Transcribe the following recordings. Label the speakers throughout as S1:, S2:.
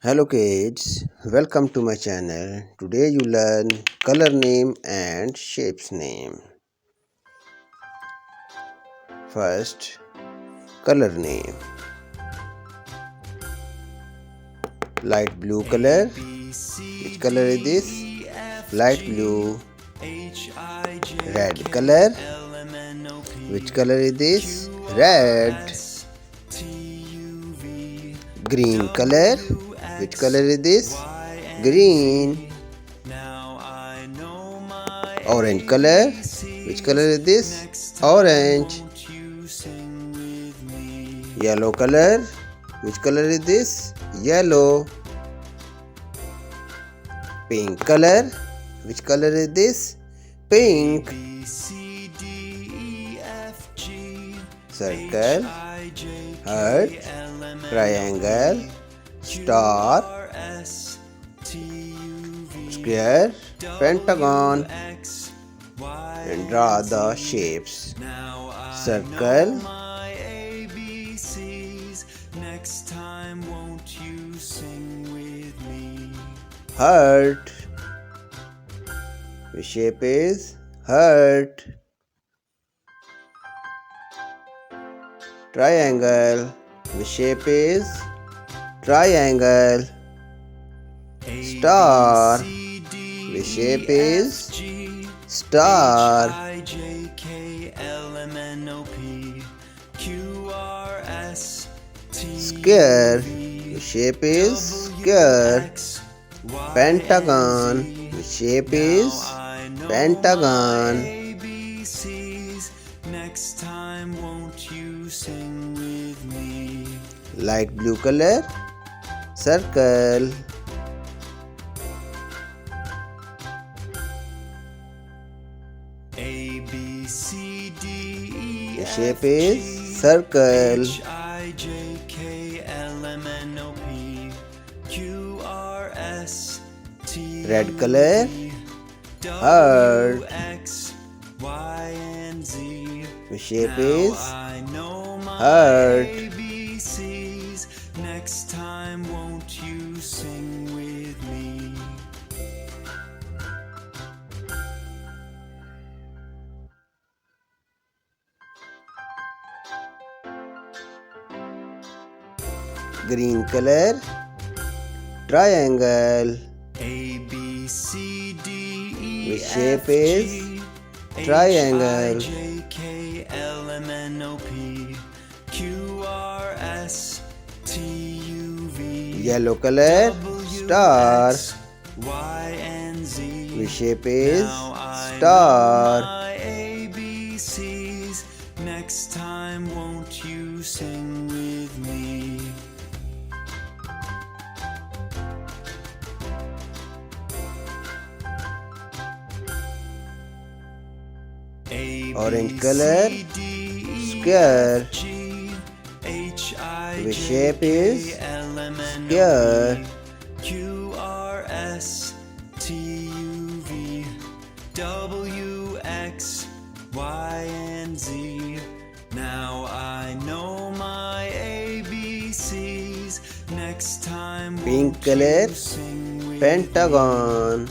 S1: Hello kids, welcome to my channel. Today you learn color name and shapes name. First, color name. Light blue color. Which color is this? Light blue. Red color. Which color is this? Red. Green color. Which color is this? Green. Orange color. Which color is this? Orange. Yellow color. Which color is this? Yellow. Pink color. Which color is this? Pink. Circle, heart, triangle, star, square, pentagon, and draw the shapes. Circle, heart. The shape is heart. Triangle. The shape is triangle. Star. The shape is star. Square. The shape is square. Pentagon. The shape is pentagon.
S2: Next time, won't you sing with me?
S1: Light blue color. Circle.
S2: A B C D E
S1: The shape is circle.
S2: H I J K L M N O P Q R S T
S1: Red color. Heart.
S2: X Y and Z.
S1: The shape is
S2: I know my
S1: heart.
S2: ABCs. Next time, won't you sing with me?
S1: Green color. Triangle.
S2: A B C D E
S1: The
S2: F
S1: shape is
S2: G
S1: triangle.
S2: H I J K L M N O P Q R S T U V
S1: Yellow color. Star.
S2: Y and Z.
S1: The shape is
S2: Now I know
S1: star.
S2: my ABCs. Next time, won't you sing with me?
S1: Orange color. Square. The shape is square.
S2: Q R S T U V W X Y and Z. Now I know my ABCs. Next time,
S1: Pink
S2: won't
S1: color.
S2: you sing with
S1: Pentagon.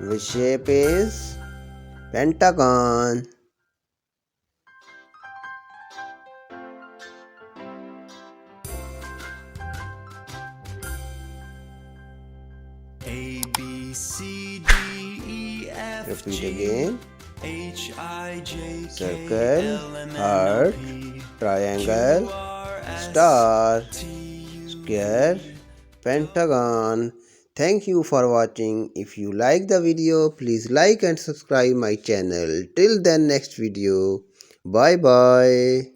S1: The shape is pentagon.
S2: A B C D E F
S1: Repeat
S2: G
S1: again.
S2: H I J K
S1: Circle,
S2: L M N O
S1: heart,
S2: P
S1: triangle,
S2: Q R S
S1: star,
S2: T U
S1: square, pentagon. Thank you for watching. If you like the video, please like and subscribe my channel. Till then, next video. Bye bye.